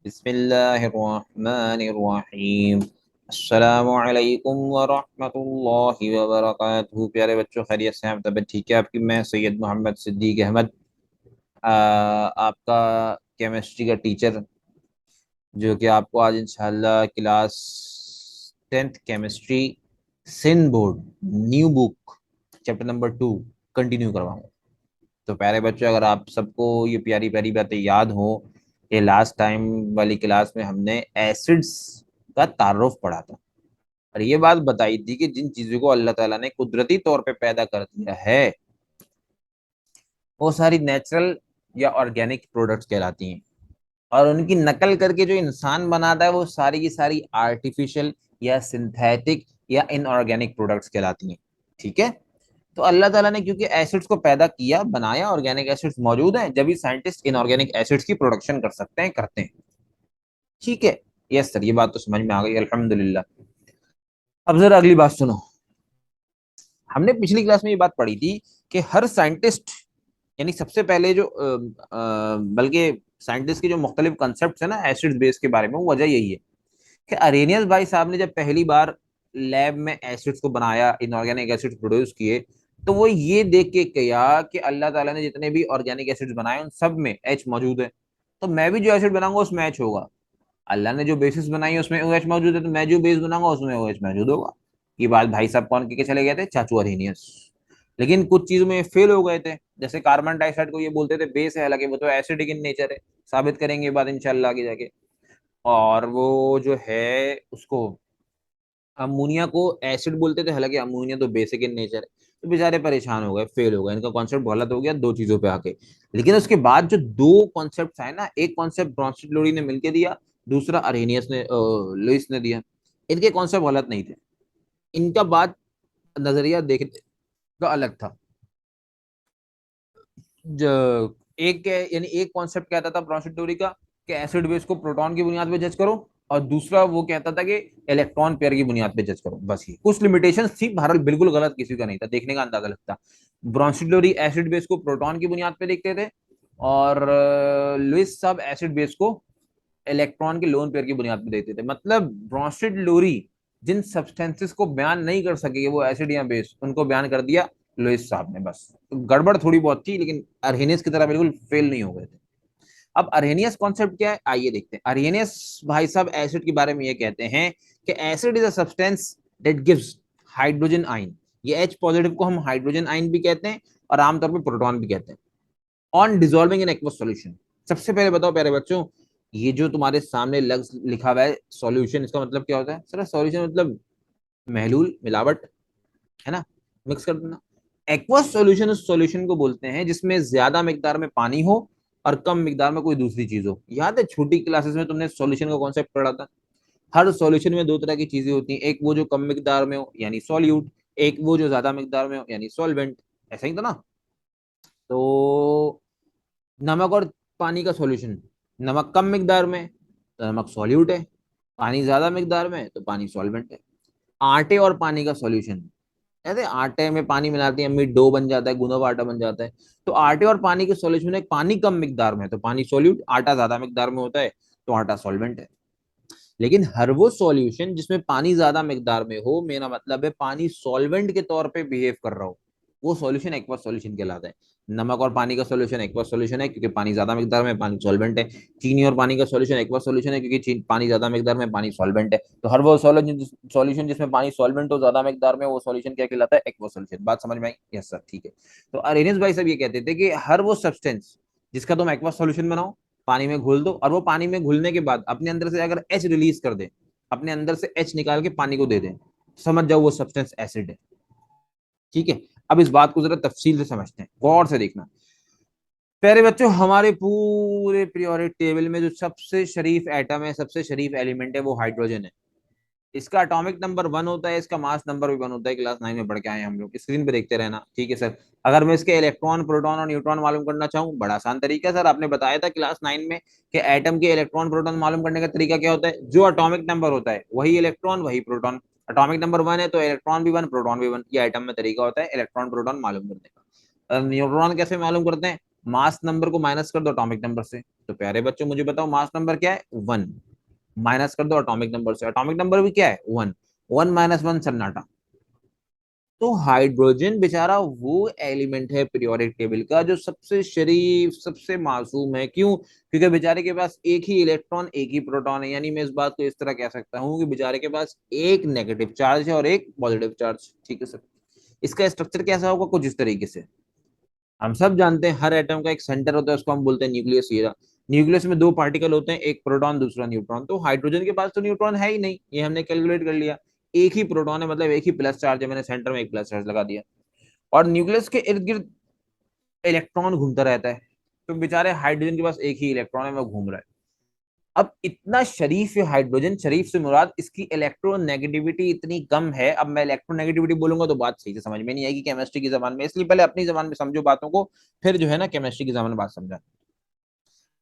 बिस्मिल्लाहिर्रहमानिर्रहीम। अस्सलामुअलैकुम वरहमतुल्लाहि वबरकातुहू। प्यारे बच्चों, खैरियत से हैं? तबीयत ठीक है आपकी? मैं सैयद मोहम्मद सिद्दीक अहमद, आपका केमिस्ट्री का टीचर, जो कि आपको आज इंशाल्लाह class 10th chemistry Sindh board new book chapter number 2 continue करवाऊंगा। तो प्यारे बच्चों, अगर आप सबको ये प्यारी प्यारी बातें याद हो, ये लास्ट टाइम वाली क्लास में हमने एसिड्स का तारुफ पढ़ा था और ये बात बताई थी कि जिन चीजों को अल्लाह ताला ने कुदरती तौर पे पैदा कर दिया है वो सारी नेचुरल या ऑर्गेनिक प्रोडक्ट्स कहलाती हैं, और उनकी नकल करके जो इंसान बनाता है वो सारी की सारी आर्टिफिशियल या सिंथेटिक या इनऑर्गेनिक प्रोडक्ट्स कहलाती हैं। ठीक है। तो अल्लाह ताला ने क्योंकि एसिड्स को पैदा किया, बनाया, ऑर्गेनिक एसिड्स मौजूद हैं, जब भी साइंटिस्ट इनऑर्गेनिक एसिड्स की प्रोडक्शन कर सकते हैं, करते हैं। ठीक है। यस सर, ये बात तो समझ में आ गई, अल्हम्दुलिल्लाह। अब जरा अगली बात सुनो। हमने पिछली क्लास में ये बात पढ़ी थी कि हर साइंटिस्ट, यानी सबसे पहले जो बल्कि साइंटिस्ट के जो मुख्तलिफ कंसेप्ट है ना एसिड बेस के बारे में, वो वजह यही है कि अरेनियस भाई साहब ने जब पहली बार लैब में एसिड्स को बनाया, इनऑर्गेनिक एसिड्स प्रोड्यूस किए, तो वो ये देख के किया कि अल्लाह ताला ने जितने भी ऑर्गेनिक एसिड्स बनाए उन सब में एच मौजूद है। तो मैं भी जो एसिड बनाऊंगा उसमें एच होगा। अल्लाह ने जो बेसिस बनाई है उसमें ओ एच मौजूद है, तो मैं जो बेस बनाऊंगा उसमें ओ एच मौजूद होगा। ये बात भाई साहब कौन के चले गए थे? चाचू अरेनियस। लेकिन कुछ चीजों में फेल हो गए थे, जैसे कार्बन डाइऑक्साइड को ये बोलते थे बेस है, हालांकि वो तो एसिडिक इन नेचर है। साबित करेंगे ये बात इंशाल्लाह आगे जाके। और वो जो है उसको, अमोनिया को एसिड बोलते थे, हालांकि अमोनिया तो बेसिक इन नेचर है। तो बेचारे परेशान हो गए, फेल हो गए, इनका कॉन्सेप्ट गलत हो गया दो चीजों पे आके। लेकिन उसके बाद जो दो कॉन्सेप्ट आए ना, एक कॉन्सेप्ट ब्रॉन्स्टेड लोरी ने मिलकर दिया, दूसरा अरेनियस ने लुईस ने दिया। इनके कॉन्सेप्ट गलत नहीं थे, इनका बात नजरिया देखने का अलग था। जो एक यानी एक कॉन्सेप्ट कहता था ब्रॉन्स्टेड लोरी का कि एसिड बेस को प्रोटॉन की बुनियाद पे जज करो, और दूसरा वो कहता था कि इलेक्ट्रॉन पेयर की बुनियाद पे जज करो। बस ये कुछ लिमिटेशंस थी, बहरहाल बिल्कुल गलत किसी का नहीं था, देखने का अंदाजा लगता। ब्रॉन्स्टेड लोरी एसिड बेस को प्रोटॉन की बुनियाद पे देखते थे, और लुइस साहब एसिड बेस को इलेक्ट्रॉन के लोन पेयर की बुनियाद पे देखते थे। मतलब ब्रॉन्स्टेड लोरी जिन सब्सटेंसेस को बयान नहीं कर सके वो एसिड या बेस, उनको बयान कर दिया लुइस साहब ने। बस तो गड़बड़ थोड़ी बहुत थी, लेकिन अरहेनियस की तरह बिल्कुल फेल नहीं हो गए थे। अब अरहेनियस कॉन्सेप्ट क्या है, आइए देखते हैं। अरहेनियस भाई साहब एसिड के बारे में ये कहते हैं कि acid is a substance that gives hydrogen आइन। ये एच पॉजिटिव को हम हाइड्रोजन आइन भी कहते हैं और आमतौर पर प्रोटॉन भी कहते हैं, on dissolving in aqueous solution. सबसे पहले बताओ प्यारे बच्चों, ये जो तुम्हारे सामने लफ्ज लिखा हुआ है सॉल्यूशन, इसका मतलब क्या होता है? सर सॉल्यूशन मतलब महलूल, मिलावट, है ना, मिक्स कर देना। एक्वस सॉल्यूशन उस सॉल्यूशन को बोलते हैं जिसमें ज्यादा मिकदार में पानी हो और कम मिकदार में कोई दूसरी चीज हो। याद है छोटी क्लासेस में तुमने सॉल्यूशन का कॉन्सेप्ट पढ़ा था? हर सॉल्यूशन में दो तरह की चीजें होती हैं, एक वो जो कम मिकदार में हो यानी सॉल्यूट, एक वो जो ज्यादा मिकदार में हो यानी सॉल्वेंट। ऐसा ही था ना? तो नमक और पानी का सॉल्यूशन, नमक कम मिकदार में तो नमक सॉल्यूट है, पानी ज्यादा मिकदार में तो पानी सॉल्वेंट है। आटे और पानी का सॉल्यूशन, कहते आटे में पानी मिलाते हैं अम्मी, डो बन जाता है, गूंदा हुआ आटा बन जाता है। तो आटे और पानी के सॉल्यूशन में पानी कम मिकदार में तो पानी सॉल्यूट, आटा ज्यादा मिकदार में होता है तो आटा सॉल्वेंट है। लेकिन हर वो सॉल्यूशन जिसमें पानी ज्यादा मिकदार में हो, मेरा मतलब है पानी सॉल्वेंट के तौर पे बिहेव कर रहा हो, वो सॉल्यूशन एक्वस सॉल्यूशन कहलाता है। नमक और पानी का सॉल्यूशन एक्वस सॉल्यूशन है क्योंकि पानी ज्यादा मिकदार में, पानी सॉल्वेंट है। चीनी और पानी का सॉल्यूशन एक्वस सॉल्यूशन है क्योंकि पानी ज्यादा मिकदार में, पानी सॉल्वेंट है। तो हर वो सॉल्यूशन जिसमें पानी सॉल्वेंट हो ज्यादा मिकदार में, वो सॉल्यूशन क्या कहलाता है? Aqueous solution. बात समझ में आई? यस सर, ठीक है। तो अरेनियस भाई साहब ये कहते थे कि हर वो सब्सटेंस जिसका तुम एक्वस सॉल्यूशन बनाओ, पानी में घोल दो, और वो पानी में घुलने के बाद अपने अंदर से अगर एच रिलीज कर दे, अपने अंदर से एच निकाल के पानी को दे दें, समझ जाओ वो सब्सटेंस एसिड है। ठीक है। अब इस बात को जरा तफसील से समझते हैं, गौर से देखना। प्यारे बच्चों, हमारे पूरे पीरियोडिक टेबल में जो सबसे शरीफ एटम है, सबसे शरीफ एलिमेंट है, वो हाइड्रोजन है। इसका एटॉमिक नंबर 1 होता है, इसका मास नंबर भी 1 होता है। क्लास 9 में पढ़ के आए हम लोग, स्क्रीन पे देखते रहना। ठीक है सर। अगर मैं इसके इलेक्ट्रॉन, प्रोटॉन और न्यूट्रॉन मालूम करना चाहूँ, बड़ा आसान तरीका है सर, आपने बताया था क्लास 9 में कि एटम के इलेक्ट्रॉन प्रोटॉन मालूम करने का तरीका क्या होता है? जो एटॉमिक नंबर होता है वही इलेक्ट्रॉन वही प्रोटॉन। एटॉमिक नंबर 1 है तो इलेक्ट्रॉन भी 1, प्रोटॉन भी 1। ये एटम में तरीका होता है इलेक्ट्रॉन प्रोटॉन मालूम करने का। न्यूट्रॉन कैसे मालूम करते हैं? मास नंबर को माइनस कर दो एटॉमिक नंबर से, तो प्यारे बच्चों मुझे बताओ मास नंबर क्या है, 1। माइनस कर दो एटॉमिक नंबर से, एटॉमिक नंबर भी क्या है, 1। 1 माइनस 1 सन्नाटा। तो हाइड्रोजन बेचारा वो एलिमेंट है पीरियोडिक टेबल का जो सबसे शरीफ, सबसे मासूम है। क्यों? क्योंकि बेचारे के पास एक ही इलेक्ट्रॉन, एक ही प्रोटॉन है। यानी मैं इस बात को इस तरह कह सकता हूँ कि बेचारे के पास एक नेगेटिव चार्ज है और एक पॉजिटिव चार्ज। ठीक है सर। इसका स्ट्रक्चर कैसा होगा, कुछ इस तरीके से। हम सब जानते हैं हर एटम का एक सेंटर होता है, उसको हम बोलते हैं न्यूक्लियस। ये न्यूक्लियस में दो पार्टिकल होते हैं, एक प्रोटॉन दूसरा न्यूट्रॉन। तो हाइड्रोजन के पास तो न्यूट्रॉन है ही नहीं, ये हमने कैलकुलेट कर लिया। एक ही प्रोटॉन है, मतलब एक ही प्लस चार्ज है, मैंने सेंटर में एक प्लस चार्ज लगा दिया। और न्यूक्लियस के इर्द गिर्द इलेक्ट्रॉन घूमता रहता है। तो बेचारे हाइड्रोजन के पास एक ही इलेक्ट्रॉन है, वो घूम रहा है। अब इतना शरीफ है हाइड्रोजन, शरीफ से मुराद इसकी इलेक्ट्रोनेगेटिविटी इतनी कम है। अब मैं इलेक्ट्रोनेगेटिविटी बोलूंगा तो बात सही से समझ में नहीं आएगी केमिस्ट्री की जबान में, इसलिए पहले अपनी जबान में समझो बातों को, फिर जो है ना केमिस्ट्री की जबान में बात समझा।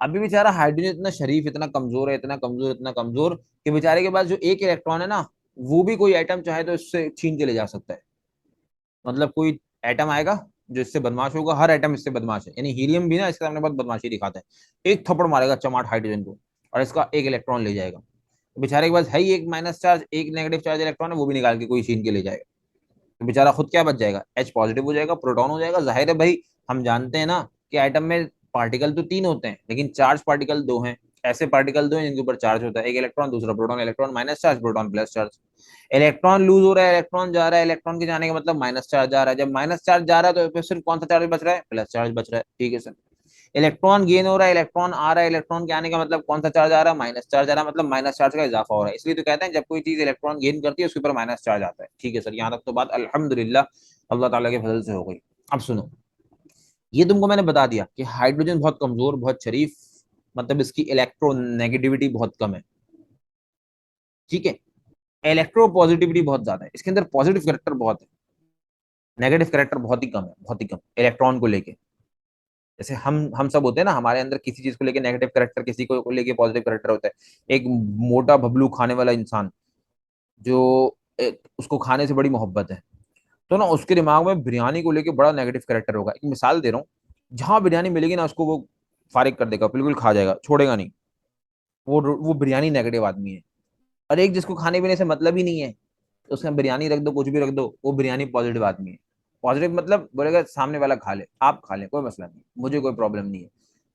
अभी बेचारा हाइड्रोजन इतना शरीफ, इतना कमजोर है, इतना कमजोर, इतना कमजोर कि बेचारे के पास जो एक इलेक्ट्रॉन है ना, वो भी कोई एटम चाहे तो इससे छीन के ले जा सकता है। मतलब कोई एटम आएगा जो इससे बदमाश होगा, हर एटम इससे बदमाश है। यानी हीलियम भी ना इसके सामने बहुत बदमाशी दिखाता है। एक थप्पड़ मारेगा चमाट हाइड्रोजन को और इसका एक इलेक्ट्रॉन ले जाएगा। तो बेचारे के पास है ही एक माइनस चार्ज, एक नेगेटिव चार्ज इलेक्ट्रॉन है, वो भी निकाल के कोई छीन के ले जाएगा। तो बेचारा खुद क्या बच जाएगा, एच पॉजिटिव हो जाएगा, प्रोटॉन हो जाएगा। जाहिर है भाई, हम जानते हैं ना कि एटम में पार्टिकल तो तीन होते हैं लेकिन चार्ज पार्टिकल दो हैं। ऐसे पार्टिकल दो हैं जिनके ऊपर चार्ज होता है, एक इलेक्ट्रॉन दूसरा proton. Electron minus charge, proton plus charge. Electron lose हो रहा है, इलेक्ट्रॉन जा रहा है, इलेक्ट्रॉन के जाने का मतलब माइनस चार्ज जा रहा है। जब माइनस चार्ज जा रहा है तो फिर सिर्फ कौन सा चार्ज बच रहा है, प्लस चार्ज बच रहा है। ठीक है सर। इलेक्ट्रॉन गेन हो रहा है, इलेक्ट्रॉन आ रहा है, इलेक्ट्रॉन के आने का मतलब कौन सा चार्ज आ रहा है, माइनस चार्ज आ रहा है, मतलब माइनस चार्ज का इजाफा हो रहा है। इसलिए तो कहते हैं जब कोई चीज इलेक्ट्रॉन गेन करती है उसके ऊपर माइनस चार्ज आता है। ठीक है सर, यहाँ तक तो बात अल्हम्दुलिल्लाह अल्लाह ताला के फजल से हो गई। अब सुनो, ये तुमको मैंने बता दिया कि हाइड्रोजन बहुत कमजोर, बहुत शरीफ, मतलब इसकी इलेक्ट्रोनेगेटिविटी बहुत कम है। ठीक है। इलेक्ट्रो पॉजिटिविटी बहुत ज्यादा है, इसके अंदर पॉजिटिव कैरेक्टर बहुत है, नेगेटिव कैरेक्टर बहुत ही कम है, बहुत ही कम इलेक्ट्रॉन को लेके। जैसे हम सब होते हैं ना, हमारे अंदर किसी चीज को लेके नेगेटिव कैरेक्टर, किसी को लेके पॉजिटिव कैरेक्टर होता है। एक मोटा भबलू खाने वाला इंसान जो उसको खाने से बड़ी मोहब्बत है, तो ना उसके दिमाग में बिरयानी को लेके बड़ा नेगेटिव कैरेक्टर होगा। एक मिसाल दे रहा हूँ, जहां बिरयानी मिलेगी ना उसको वो फारिग कर देगा, बिल्कुल खा जाएगा, छोड़ेगा नहीं। वो बिरयानी नेगेटिव आदमी है। और एक जिसको खाने पीने से मतलब ही नहीं है, तो उसमें बिरयानी रख दो, कुछ भी रख दो, वो बिरयानी पॉजिटिव आदमी है। पॉजिटिव मतलब बोलेगा सामने वाला खा ले, आप खा लें, कोई मसला नहीं, मुझे कोई प्रॉब्लम नहीं है,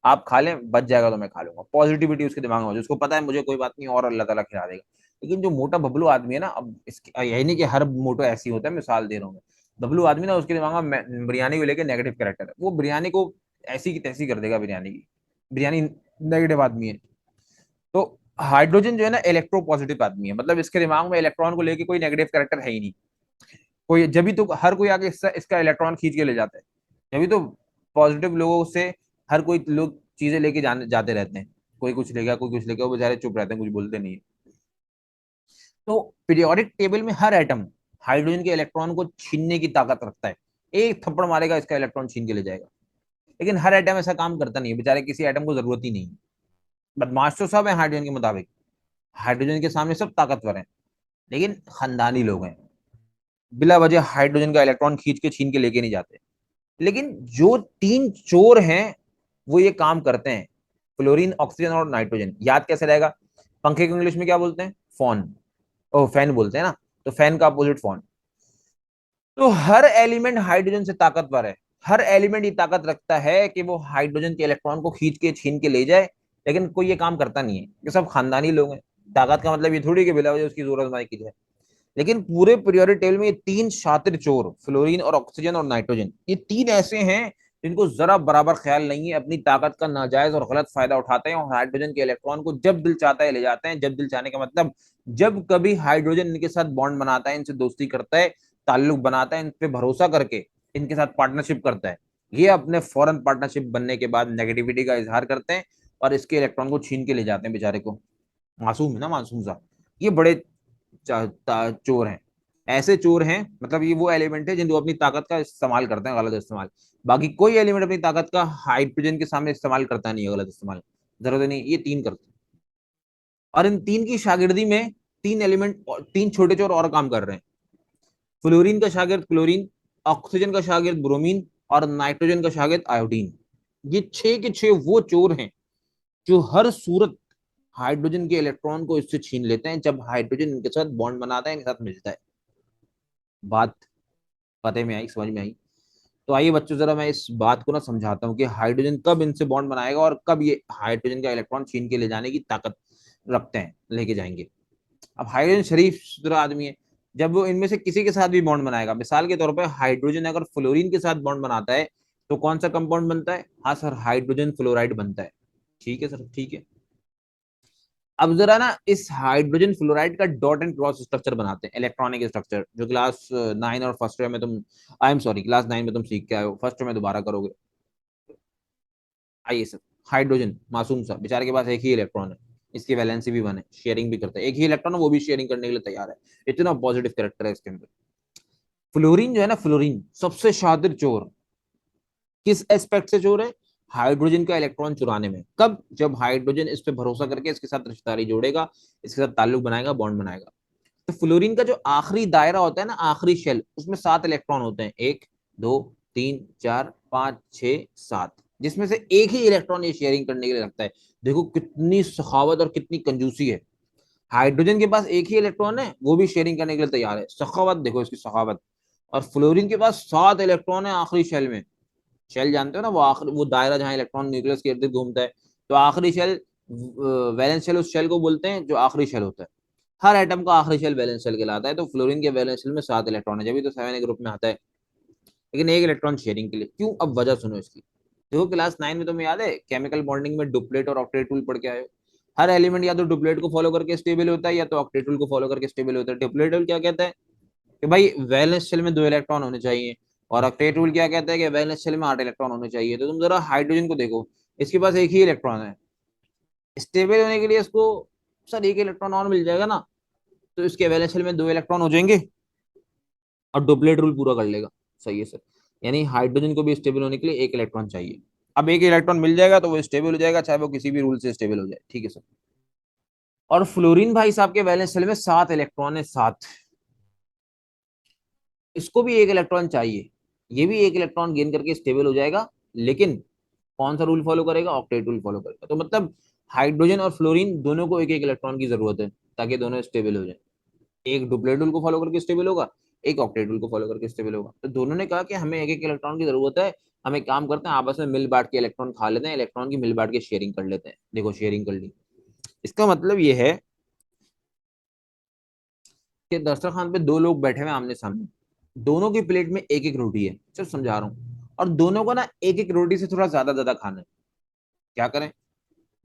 आप खा लें, बच जाएगा तो मैं खा लूंगा। पॉजिटिविटी उसके दिमाग में हो, उसको पता है मुझे कोई बात नहीं और अल्लाह ताला खिला देगा। लेकिन जो मोटा बबलू आदमी है ना, अब इसकी यही नहीं कि हर मोटो ऐसी होता है, मिसाल दे रहा हूँ मैं। बबलू आदमी ना, उसके दिमाग में बिरयानी को लेकर नेगेटिव कैरेक्टर है, वो बिरयानी को ऐसी की तैसी कर देगा बिरयानी की। बिरयानी नेगेटिव आदमी है। तो हाइड्रोजन जो है ना इलेक्ट्रो पॉजिटिव आदमी है, मतलब इसके दिमाग में इलेक्ट्रॉन को लेके कोई नेगेटिव कैरेक्टर है ही नहीं। कोई जब भी तो हर कोई आके इसका इलेक्ट्रॉन खींच के ले जाता है। जब तो पॉजिटिव लोगों से हर कोई लोग चीजें लेके जाने जाते रहते हैं। कोई कुछ लेगा, कोई कुछ लेगा, वो बेचारे चुप रहते हैं, कुछ बोलते नहीं है। तो पीरियोडिक टेबल में हर एटम हाइड्रोजन के इलेक्ट्रॉन को छीनने की ताकत रखता है। एक थप्पड़ मारेगा, इसका इलेक्ट्रॉन छीन के ले जाएगा। लेकिन हर एटम ऐसा काम करता नहीं है, बेचारे किसी एटम को जरूरत ही नहीं है। बदमाश तो सब है हाइड्रोजन के मुताबिक, हाइड्रोजन के सामने सब ताकतवर हैं, लेकिन खानदानी लोग हैं। बिला वजह हाइड्रोजन का इलेक्ट्रॉन खींच के छीन के लेके नहीं जाते। लेकिन जो तीन चोर हैं वो ये काम करते हैं, क्लोरीन, ऑक्सीजन और नाइट्रोजन। याद कैसे रहेगा, पंखे को इंग्लिश में क्या बोलते हैं, फॉन। ओ फैन बोलते हैं ना, तो फैन का अपोजिट फॉन। तो हर एलिमेंट हाइड्रोजन से ताकतवर है। हर एलिमेंट ये ताकत रखता है कि वो हाइड्रोजन के इलेक्ट्रॉन को खींच के छीन के ले जाए। लेकिन कोई ये काम करता नहीं है, ये सब खानदानी लोग हैं। ताकत का मतलब ये थोड़ी कि बिला वजह उसकी जरूरत की जाए। लेकिन पूरे पीरियोडिक टेबल में ये तीन शातिर चोर, फ्लोरीन और ऑक्सीजन और नाइट्रोजन, ये तीन ऐसे हैं जिनको जरा बराबर ख्याल नहीं है, अपनी ताकत का नाजायज और गलत फायदा उठाते हैं और हाइड्रोजन के इलेक्ट्रॉन को जब दिल चाहता है ले जाते हैं। जब दिल चाहने का मतलब जब कभी हाइड्रोजन इनके साथ बॉन्ड बनाता है, इनसे दोस्ती करता है, ताल्लुक बनाता है, इन पे भरोसा करके इनके साथ पार्टनरशिप करता है, ये अपने फौरन पार्टनरशिप बनने के बाद नेगेटिविटी का इजहार करते हैं और इसके इलेक्ट्रॉन को छीन के ले जाते हैं बेचारे को। मासूम है ना, मासूम सा। ये बड़े चोर हैं। ऐसे चोर हैं, मतलब ये वो एलिमेंट है जिनको अपनी ताकत का इस्तेमाल करते हैं, गलत इस्तेमाल। बाकी कोई एलिमेंट अपनी ताकत का हाइड्रोजन के सामने इस्तेमाल करता नहीं है, गलत इस्तेमाल। जरूरत नहीं, ये तीन करते हैं। और इन तीन की शागिर्दी में तीन एलिमेंट, तीन छोटे चोर और काम कर रहे हैं। फ्लोरीन का शागिर्द क्लोरीन, ऑक्सीजन का शागिर्द ब्रोमीन और नाइट्रोजन का शागिर्द आयोडीन। ये छह के छह वो चोर हैं जो हर सूरत हाइड्रोजन के इलेक्ट्रॉन को इससे छीन लेते हैं जब हाइड्रोजन इनके साथ बॉन्ड बनाता है, इनके साथ मिलता है। बात पते में आई, समझ में आई? तो आइए बच्चों, जरा मैं इस बात को ना समझाता हूँ कि हाइड्रोजन कब इनसे बॉन्ड बनाएगा और कब ये हाइड्रोजन का इलेक्ट्रॉन छीन के ले जाने की ताकत रखते हैं, लेके जाएंगे। अब हाइड्रोजन शरीफ सुथरा आदमी है, जब वो इनमें से किसी के साथ भी बॉन्ड बनाएगा, मिसाल के तौर पर हाइड्रोजन अगर फ्लोरीन के साथ बॉन्ड बनाता है तो कौन सा कंपाउंड बनता है? हाँ सर, हाइड्रोजन फ्लोराइड बनता है। ठीक है सर, ठीक है। अब जरा ना इस हाइड्रोजन फ्लोराइड का डॉट एंड क्रॉस स्ट्रक्चर बनाते हैं, इलेक्ट्रॉनिक स्ट्रक्चर, जो क्लास 9 और फर्स्ट ईयर में तुम, आई एम सॉरी, क्लास 9 में तुम सीख के आए हो, फर्स्ट ईयर में दोबारा करोगे। आइए सर, हाइड्रोजन मासूम सा बेचारे के पास एक ही इलेक्ट्रॉन है, इसकी वैलेंसी भी वन है, शेयरिंग भी करता है, एक ही इलेक्ट्रॉन है, वो भी शेयरिंग करने के लिए तैयार है। इतना पॉजिटिव कैरेक्टर है इसके अंदर। फ्लोरीन जो है ना, फ्लोरीन सबसे शातिर चोर। किस एस्पेक्ट से चोर है? हाइड्रोजन का इलेक्ट्रॉन चुराने में। कब? जब हाइड्रोजन इस पे भरोसा करके इसके साथ रिश्तेदारी जोड़ेगा, इसके साथ ताल्लुक बनाएगा, बॉन्ड बनाएगा। तो फ्लोरीन का जो आखिरी दायरा होता है ना, आखिरी शेल, उसमें 7 इलेक्ट्रॉन होते हैं, 1 2 3 4 5 6 7, जिसमें से एक ही इलेक्ट्रॉन ये शेयरिंग करने के लिए रखता है। देखो कितनी सखावत और कितनी कंजूसी है। हाइड्रोजन के पास एक ही इलेक्ट्रॉन है, वो भी शेयरिंग करने के लिए तैयार है। सखावत देखो इसकी, सखावत। और फ्लोरीन के पास 7 इलेक्ट्रॉन है आखिरी शेल में। शेल जानते हो ना, वो आखिरी, वो दायरा जहां इलेक्ट्रॉन न्यूक्लियस के इर्द गिर्द घूमता है। तो आखिरी शेल, वैलेंस शेल, उस शेल को बोलते हैं जो आखिरी शेल होता है। हर एटम का आखिरी शेल वैलेंस शेल कहलाता है। तो फ्लोरीन के वैलेंस शेल में 7 इलेक्ट्रॉन है, जब तो 7 ग्रुप में आता है, लेकिन एक इलेक्ट्रॉन शेयरिंग के लिए। क्यों? अब वजह सुनो इसकी। देखो क्लास 9 में तुम्हें याद है, केमिकल बॉन्डिंग में डुप्लेट और ऑक्टेट रूल पढ़ के आए हो। हर एलिमेंट या तो डुप्लेट को फॉलो करके स्टेबल होता है या तो ऑक्टेट रूल को फॉलो करके स्टेबल होता है। डुप्लेट रूल क्या कहता है कि भाई वैलेंस शेल में 2 इलेक्ट्रॉन होने चाहिए, और ऑक्टेट रूल क्या कहता है कि वैलेंस शेल में 8 इलेक्ट्रॉन होने चाहिए। तो तुम जरा हाइड्रोजन को देखो, इसके पास एक ही इलेक्ट्रॉन है। स्टेबल होने के लिए इसको सर एक इलेक्ट्रॉन और मिल जाएगा ना, तो इसके वैलेंस शेल में 2 इलेक्ट्रॉन हो जाएंगे और डुप्लेट रूल पूरा कर लेगा। सही है सर। यानी हाइड्रोजन को भी स्टेबल होने के लिए एक इलेक्ट्रॉन चाहिए। अब एक इलेक्ट्रॉन मिल जाएगा तो वो स्टेबल हो जाएगा, चाहे वो किसी भी रूल से स्टेबल हो जाए। ठीक है सर। और फ्लोरीन भाई साहब के वैलेंस शेल में 7 इलेक्ट्रॉन है, 7। इसको भी एक इलेक्ट्रॉन चाहिए, ये भी एक इलेक्ट्रॉन गेन करके स्टेबल हो जाएगा, लेकिन कौन सा रूल फॉलो करेगा? ऑक्टेट रूल फॉलो करेगा। तो मतलब हाइड्रोजन और फ्लोरीन दोनों को एक एक इलेक्ट्रॉन की जरूरत है ताकि दोनों स्टेबल हो जाए। एक डुप्लेट रूल को फॉलो करके स्टेबल होगा, एक ऑक्टेट रूल को फॉलो करके स्टेबल होगा। तो दोनों ने कहा कि हमें एक एक इलेक्ट्रॉन की जरूरत है, हम एक काम करते हैं, आपस में मिल बांट के इलेक्ट्रॉन खा लेते हैं, इलेक्ट्रॉन की मिल बांट के शेयरिंग कर लेते हैं। देखो शेयरिंग कर ली। इसका मतलब ये है कि दस्तरखान पे 2 लोग बैठे हुए आमने सामने, दोनों की प्लेट में एक एक रोटी है, चल समझा रहा हूँ, और दोनों को ना एक एक रोटी से थोड़ा ज्यादा ज्यादा खाना है। क्या करें?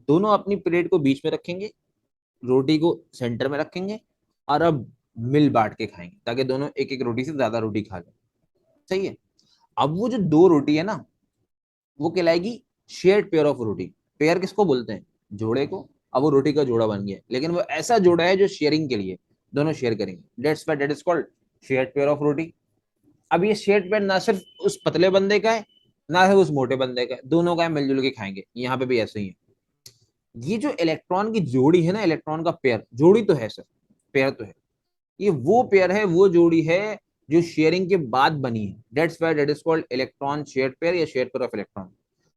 दोनों अपनी प्लेट को बीच में रखेंगे, रोटी को सेंटर में रखेंगे, और अब मिल बांट के खाएंगे ताकि दोनों एक एक रोटी से ज्यादा रोटी खा लें। सही है। अब वो जो 2 रोटी है ना, वो कहलाएगी shared pair of roti. Pair किसको बोलते हैं? जोड़े को। अब वो रोटी का जोड़ा बन गया, लेकिन वो ऐसा जोड़ा है जो शेयरिंग के लिए, दोनों शेयर करेंगे। That's why that is called shared pair of roti. अब ये शेयर्ड पेयर ना सिर्फ उस पतले बंदे का है, ना सिर्फ उस मोटे बंदे का है, दोनों का है, मिलजुल के खाएंगे। यहाँ पे भी ऐसे ही है। ये जो इलेक्ट्रॉन की जोड़ी है ना, इलेक्ट्रॉन का पेयर, जोड़ी तो है सर, पेयर तो है, ये वो पेयर है, वो जोड़ी है जो शेयरिंग के बाद बनी है। That's why that is called electron shared pair या शेयर्ड पेयर ऑफ इलेक्ट्रॉन।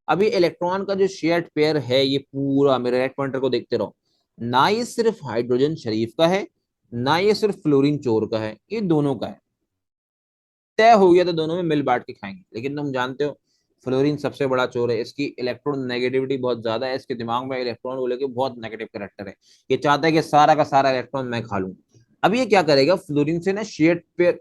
अभी इलेक्ट्रॉन का जो शेयर्ड पेयर है, ये पूरा मेरे राइट पॉइंटर को देखते रहो, ना ये सिर्फ हाइड्रोजन शरीफ का है, ना ये सिर्फ फ्लोरीन चोर का है, ये दोनों का है। तय हो गया तो दोनों में मिल बांट के खाएंगे। लेकिन तुम जानते हो फ्लोरीन सबसे बड़ा चोर है, इसकी इलेक्ट्रॉन नेगेटिविटी बहुत ज्यादा है, इसके दिमाग में इलेक्ट्रॉन को लेकर बहुत नेगेटिव कैरेक्टर है। ये चाहता है कि सारा का सारा इलेक्ट्रॉन मैं खा लूं। अब ये क्या करेगा? फ्लोरीन से ना शेयर्ड पेयर,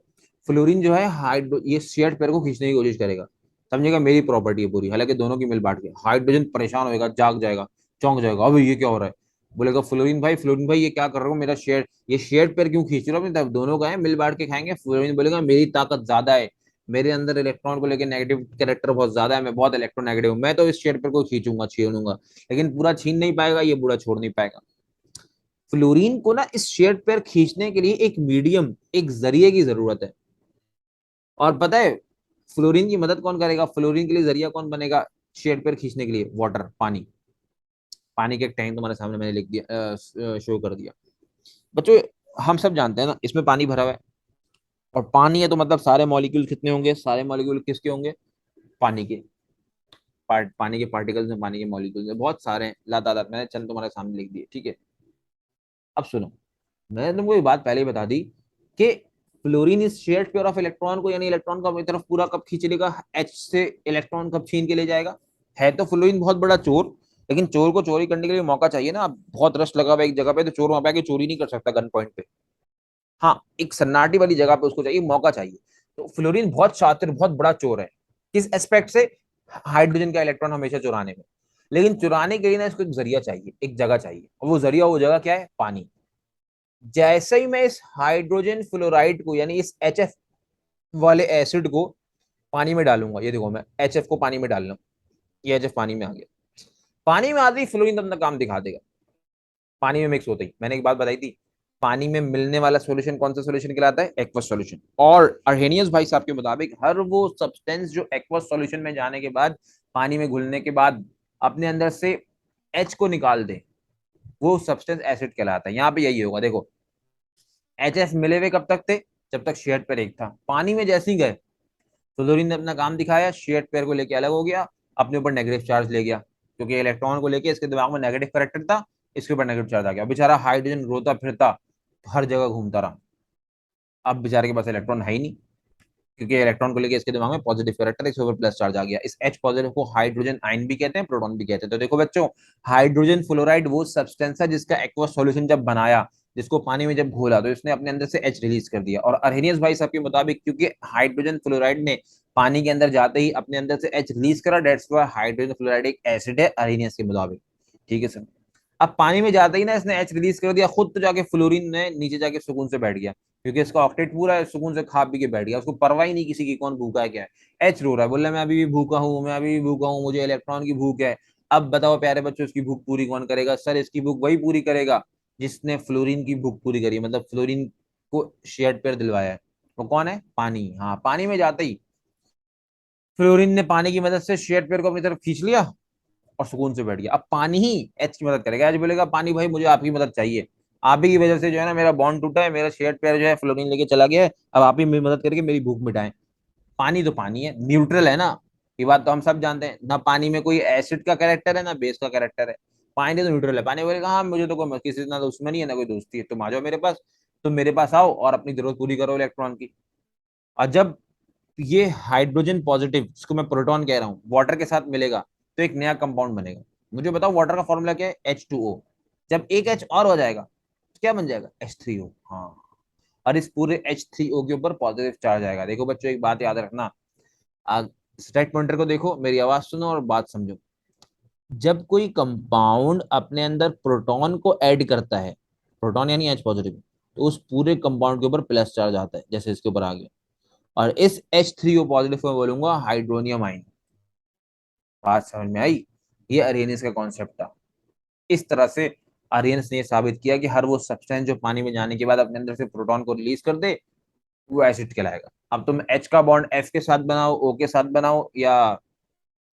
फ्लोरीन जो है हाइड्रो, ये शेयर्ड पेयर को खींचने की कोशिश करेगा। समझेगा मेरी प्रॉपर्टी है पूरी, हालांकि दोनों की मिल बांट के। हाइड्रोजन परेशान होगा, जाग जाएगा, चौंक जाएगा, अबे ये क्या हो रहा है? बोलेगा फ्लोरीन भाई, फ्लोरीन भाई ये क्या कर रहे हो? मेरा शेयर, ये शेयर पेयर क्यों खींच रहे हो? अपनी तरफ दोनों का है, मिल बांट के खाएंगे। फ्लोरीन बोलेगा मेरी ताकत ज्यादा है, मेरे अंदर इलेक्ट्रॉन को लेकर नेगेटिव कैरेक्टर बहुत ज्यादा है, मैं बहुत इलेक्ट्रोनेगेटिव हूं, मैं तो इस शेयर पेयर को खींचूंगा, छीनूंगा। लेकिन पूरा छीन नहीं पाएगा, ये बूढ़ा छोड़ नहीं पाएगा। फ्लोरीन को ना इस शेयर पेयर खींचने के लिए एक मीडियम, एक जरिए की जरूरत है। और पता है फ्लोरीन की मदद कौन करेगा? फ्लोरीन के लिए जरिया कौन बनेगा शेयर पेयर खींचने के लिए? वाटर, पानी। पानी के एक टैंक तुम्हारे सामने मैंने लिख दिया, शो कर दिया बच्चों। हम सब जानते हैं ना, इसमें पानी भरा हुआ है, और पानी है तो मतलब सारे मॉलिक्यूल कितने होंगे? सारे मॉलिक्यूल किसके होंगे? पानी के। पानी के पार्टिकल्स हैं, पानी के मॉलिक्यूल्स हैं, बहुत सारे हैं लातादार, मैंने चंद तुम्हारे सामने लिख दिए, ठीक है। अब सुनो, मैंने तुमको ये बात पहले ही बता दी कि fluorine is shared pair of electron को, यानी इलेक्ट्रॉन को अपनी तरफ पूरा कब खींच लेगा, एच से इलेक्ट्रॉन कब छीन के ले जाएगा। है तो फ्लोरीन बहुत बड़ा चोर, लेकिन चोर को चोरी करने के लिए मौका चाहिए ना। अब बहुत रश लगा हुआ है एक जगह पे, तो चोर वहां पे आके चोरी नहीं कर सकता गन पॉइंट पे। हाँ, एक सन्नाटी वाली जगह पे उसको चाहिए, मौका चाहिए। तो फ्लोरीन बहुत शातिर, बहुत बड़ा चोर है। किस एस्पेक्ट से? हाइड्रोजन का इलेक्ट्रॉन हमेशा चुराने में। लेकिन चुराने के लिए ना इसको एक जरिया चाहिए, एक जगह चाहिए, और वो जरिया, वो जगह क्या है? पानी। जैसे ही मैं इस हाइड्रोजन फ्लोराइड को, यानी इस एच वाले एसिड को पानी में डालूंगा, ये देखो मैं एच को पानी में डाल रहा हूँ, ये एच पानी में आ गया। पानी में आते ही फ्लोरीन अपना काम दिखा देगा। पानी में मिक्स होते ही, मैंने एक बात बताई थी, पानी में मिलने वाला सॉल्यूशन कौन सा सॉल्यूशन कहलाता है? Aqueous solution. और अर्हेनियस भाई साहब के मुताबिक हर वो सब्सटेंस जो एक्वस सॉल्यूशन में जाने के बाद, पानी में घुलने के बाद अपने अंदर से एच को निकाल दे, वो सब्सटेंस एसिड कहलाता है। यहाँ पे यही होगा, देखो एच एफ मिले हुए कब तक थे? जब तक शेयर्ड पेयर एक था। पानी में जैसे ही गए, फ्लोरीन ने अपना काम दिखाया, शेयर्ड पेयर को लेके अलग हो गया, अपने ऊपर नेगेटिव चार्ज ले गया, क्योंकि इलेक्ट्रॉन को लेके इसके दिमाग में नेगेटिव करेक्टर था, इसके ऊपर नेगेटिव चार्ज आ गया। बेचारा हाइड्रोजन रोता फिरता हर जगह घूमता रहा। अब बेचारे के पास इलेक्ट्रॉन है ही नहीं, क्योंकि इलेक्ट्रॉन को लेके इसके दिमाग में पॉजिटिव कैरेक्टर, इसके ऊपर प्लस चार्ज आ गया। इस H पॉजिटिव को हाइड्रोजन आयन भी कहते हैं, प्रोटॉन भी कहते हैं। तो देखो बच्चों, हाइड्रोजन फ्लोराइड वो सब्सटेंस है जिसका एक्वस सॉल्यूशन जब बनाया, जिसको पानी में जब घोला, तो इसने अपने अंदर से H रिलीज कर दिया। और अर्हेनियस भाई साहब के मुताबिक क्योंकि हाइड्रोजन फ्लोराइड ने पानी के अंदर जाते ही अपने अंदर से H रिलीज करा, डेट्स व्हाई हाइड्रोजन फ्लोराइड एक एसिड है अर्हेनियस के मुताबिक। ठीक है सर। अब पानी में जाते ही ना इसने एच रिलीज कर दिया, खुद तो जाके फ्लोरीन ने नीचे जाके सुकून से बैठ गया, क्योंकि इसका ऑक्टेट पूरा है, सुकून से खा पी के बैठ गया, उसको परवाह ही नहीं किसी की कौन भूखा है क्या है। एच रो रहा है, बोल रहा है मैं अभी भी भूखा हूँ, मैं अभी भी भूखा हूँ, मुझे इलेक्ट्रॉन की भूख है। अब बताओ प्यारे बच्चों, इसकी भूख पूरी कौन करेगा? सर इसकी भूख वही पूरी करेगा जिसने फ्लोरीन की भूख पूरी करी, मतलब फ्लोरीन को शेयर्ड पेयर दिलवाया है। वो कौन है? पानी। हाँ, पानी में जाते ही फ्लोरीन ने पानी की मदद से शेयर्ड पेयर को अपनी तरफ खींच लिया और सुकून से बैठ गया। अब पानी ही एच की मदद करेगा। एच बोलेगा पानी भाई मुझे आपकी मदद चाहिए, आप ही की वजह से जो है ना मेरा बॉन्ड टूटा है, मेरा शेयर्ड पेयर जो है फ्लोरीन लेके चला गया है, अब आप ही मेरी मदद करके मेरी भूख मिटाएं। पानी तो पानी है, न्यूट्रल है ना, ये बात तो हम सब जानते हैं ना। पानी में कोई एसिड का कैरेक्टर है ना बेस का कैरेक्टर है। पानी तो न्यूट्रल है। पानी बोलेगा हाँ मुझे तो कोई किसी से ना दुश्मनी है ना कोई दोस्ती है, तुम आ जाओ मेरे पास, तुम मेरे पास आओ और अपनी जरूरत पूरी करो इलेक्ट्रॉन की। और जब ये हाइड्रोजन पॉजिटिव, जिसको मैं प्रोटॉन कह रहा हूँ, वाटर के साथ मिलेगा तो एक नया कंपाउंड बनेगा। मुझे बताओ वाटर का फॉर्मूला क्या है? H2O। जब एक H और हो जाएगा तो क्या बन जाएगा? H3O। हाँ, और इस पूरे H3O के ऊपर पॉजिटिव चार्ज आएगा। देखो बच्चों एक बात याद रखना, स्टैक पॉइंटर को देखो, मेरी आवाज सुनो और बात समझो। जब कोई कंपाउंड अपने अंदर प्रोटॉन को ऐड करता है, प्रोटॉन यानी H पॉजिटिव, तो उस पूरे कंपाउंड के ऊपर प्लस चार्ज आता है, जैसे इसके ऊपर आ गया। और इस H3O पॉजिटिव को बोलूंगा हाइड्रोनियम आइन। बात समझ में आई? ये अरेनियस का कॉन्सेप्ट था। इस तरह से अरेनियस ने साबित किया कि हर वो सब्सटेंस जो पानी में जाने के बाद अपने अंदर से प्रोटॉन को रिलीज कर दे, वो एसिड कहलाएगा। अब तुम H का बॉन्ड F के साथ बनाओ, O के साथ बनाओ, या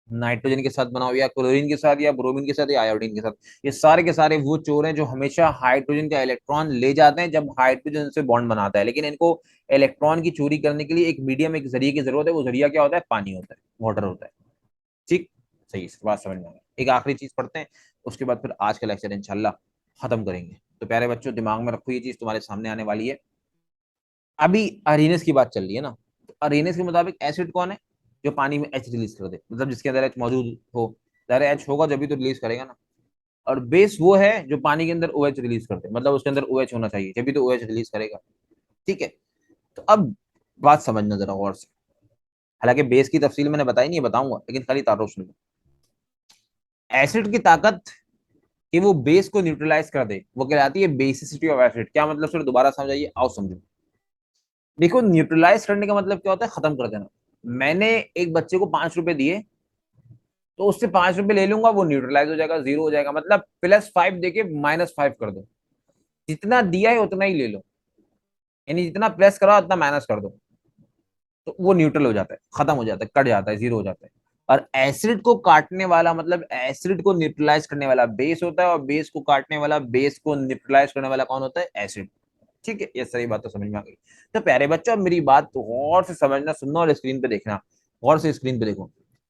नाइट्रोजन के साथ बनाओ, या क्लोरीन के साथ, या ब्रोमीन के साथ, या आयोडीन के साथ, ये सारे के सारे वो चोर हैं जो हमेशा हाइड्रोजन का इलेक्ट्रॉन ले जाते हैं जब हाइड्रोजन से बॉन्ड बनाता है। लेकिन इनको इलेक्ट्रॉन की चोरी करने के लिए एक मीडियम, एक जरिए की जरूरत है। वो जरिया क्या होता है? पानी होता है, वाटर होता है। ठीक, सही, बात समझ में आ गई। एक आखिरी चीज पढ़ते हैं, उसके बाद फिर आज का लेक्चर इंशाल्लाह खत्म करेंगे। तो प्यारे बच्चों दिमाग में रखो, ये चीज तुम्हारे सामने आने वाली है। अभी अरेनियस की बात चल रही है ना, तो अरेनियस के मुताबिक एसिड कौन है? जो पानी में एच रिलीज कर दे, मतलब जिसके अंदर एच मौजूद हो। ज़ाहिर एच होगा जब भी तो रिलीज करेगा ना। और बेस वो है जो पानी के अंदर ओ एच रिलीज करते, मतलब उसके अंदर ओ एच होना चाहिए जब भी तो ओ एच रिलीज करेगा। ठीक है। तो अब बात समझना जरा गौर से, हालांकि बेस की तफसील मैंने बताई नहीं है, बताऊंगा, लेकिन खाली तारुफ सुन लो। एसिड की ताकत कि वो बेस को न्यूट्रलाइज कर दे, वो कहलाती है बेसिसिटी ऑफ एसिड। क्या मतलब सर? दोबारा समझाइए, आओ समझो। देखो न्यूट्रलाइज करने का मतलब क्या होता है? खत्म कर देना। मैंने एक बच्चे को 5 रुपए दिए, तो उससे 5 रुपए ले लूंगा, वो न्यूट्रलाइज हो जाएगा, जीरो हो जाएगा। मतलब +5 देके -5 कर दो, जितना दिया है उतना ही ले लो, यानी जितना प्लस करा उतना माइनस कर दो, तो वो न्यूट्रल हो जाता है, खत्म हो जाता है, कट जाता है, जीरो हो जाता है। और एसिड को काटने वाला, मतलब एसिड को न्यूट्रलाइज करने वाला बेस होता है, और बेस को काटने वाला, बेस को न्यूट्रलाइज करने वाला कौन होता है? एसिड। ठीक है, ये सारी बात तो समझ में आ गई। तो प्यारे बच्चों अब मेरी बात तो गौर से समझना, सुनना और स्क्रीन पे देखना। गौर से स्क्रीन पे देखो।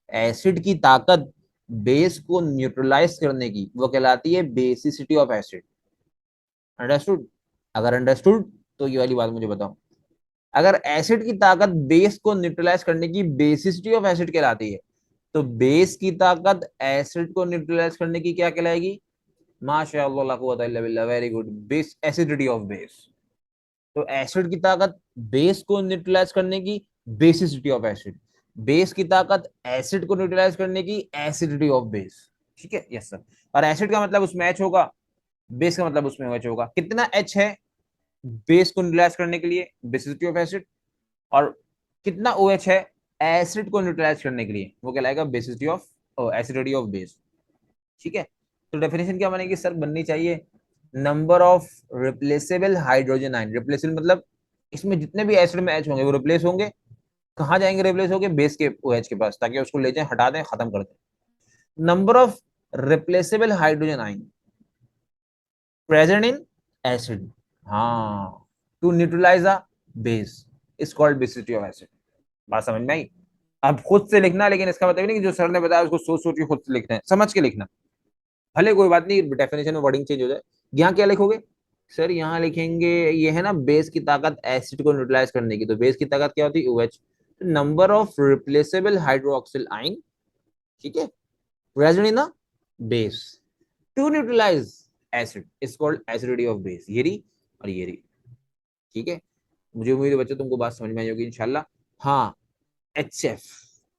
एसिड की ताकत बेस को न्यूट्रलाइज करने की वो कहलाती है बेसिसिटी ऑफ एसिड। अंडरस्टूड? अगर अंडरस्टूड तो ये वाली बात मुझे बताओ। अगर एसिड की ताकत बेस को न्यूट्रलाइज करने की बेसिसिटी ऑफ एसिड कहलाती है, तो बेस की ताकत एसिड को न्यूट्रलाइज करने की क्या कहलाएगी? माशाअल्लाह ला कुव्वता इल्ला बिल्लाह, very good, base acidity of base. तो एसिड की ताकत बेस को न्यूट्रलाइज करने की बेसिसिटी ऑफ एसिड, बेस की ताकत एसिड को न्यूट्रलाइज करने की एसिडिटी ऑफ बेस। ठीक है, यस सर। और एसिड का मतलब उसमें एच होगा, बेस का मतलब उसमें एच होगा। कितना एच है बेस को न्यूट्रलाइज करने के लिए, बेसिसिटी ऑफ एसिड, और कितना ओ एच है एसिड को न्यूट्रलाइज करने के लिए, वो कहलाएगा basicity of acidity of base. ठीक है। तो डेफिनेशन क्या बनेगी सर? बननी चाहिए number of replaceable hydrogen ion. Replaceable मतलब इसमें जितने भी एसिड में एच होंगे वो रिप्लेस होंगे। कहाँ जाएंगे रिप्लेस होंगे? बेस के ओएच के पास, ताकि उसको ले जाएं, हटा दें, खत्म कर दें। Number of replaceable hydrogen ion present in acid, हाँ, to neutralize a base is called basicity of acid. बात समझ में आई? अब खुद से लिखना, लेकिन इसका मतलब नहीं कि जो सर ने बताया उसको सोच सोच के खुद से लिखना है, समझ के लिखना। भले कोई बात नहीं, डेफिनेशन में वर्डिंग चेंज हो जाए। यहाँ क्या लिखोगे सर? यहाँ लिखेंगे, ये है ना बेस की ताकत एसिड को न्यूट्रलाइज करने की, तो बेस की ताकत क्या होती है? OH। Number of replaceable hydroxyl ion, ठीक है, present in a base to neutralise acid is called acidity of base. ये रही और ये रही। ठीक है, मुझे उम्मीद है बच्चों तुमको बात समझ में आई होगी इंशाल्लाह। हाँ, HF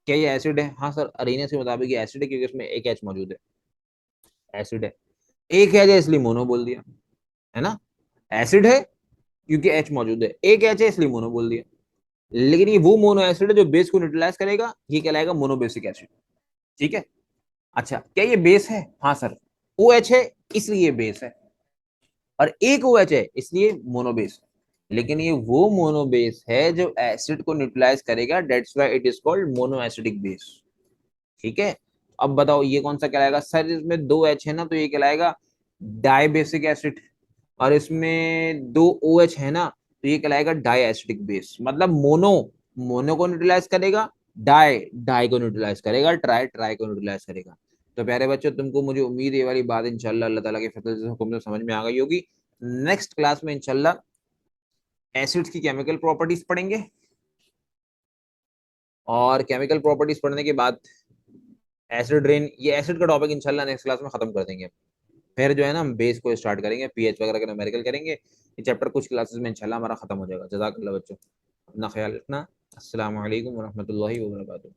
क्या ये एसिड है? हाँ सर, अरीना के मुताबिक ये एसिड है, क्योंकि उसमें एक एच मौजूद है, एसिड है। एक एच है इसलिए मोनो बोल दिया, है ना? एसिड है क्योंकि एच मौजूद है, एक एच है इसलिए मोनो बोल दिया। लेकिन ये वो मोनो एसिड है जो बेस को न्यूट्रलाइज करेगा, ये कहलाएगा मोनोबेसिक एसिड। ठीक है। अच्छा, क्या ये बेस है? हाँ सर, ओ एच है इसलिए ये बेस है, और एक ओ एच है इसलिए मोनोबेस है। लेकिन ये वो मोनोबेस है जो एसिड को न्यूट्रलाइज करेगा, that's why it is called mono acidic base. ठीक है। अब बताओ ये कौन सा कहलाएगा सर? इसमें दो एच है ना, तो ये कहलाएगा डाइबेसिक एसिड। और इसमें दो ओ एच है ना, तो ये कहलाएगा डाई एसिडिक बेस। मतलब मोनो मोनो को न्यूट्रलाइज करेगा, डाई डाई को न्यूट्रलाइज करेगा, ट्राई ट्राई को न्यूट्रलाइज करेगा। तो प्यारे बच्चों, तुमको मुझे उम्मीद है ये वाली बात इंशाल्लाह अल्लाह ताला के फजल से हुक्म से समझ में आ गई होगी। नेक्स्ट क्लास में इंशाल्लाह एसिड्स की केमिकल प्रॉपर्टीज पढ़ेंगे, और केमिकल प्रॉपर्टीज पढ़ने के बाद एसिड रेन, ये एसिड का टॉपिक इंशाल्लाह नेक्स्ट क्लास में खत्म कर देंगे। फिर जो है ना हम बेस को स्टार्ट करेंगे, पीएच वगैरह का न्यूमेरिकल करेंगे। ये चैप्टर कुछ क्लासेस में इंशाल्लाह हमारा खत्म हो जाएगा। जज़ाकल्लाह बच्चों, अपना ख्याल रखना। अस्सलाम वालेकुम वरहमतुल्लाहि वबरकातुहू।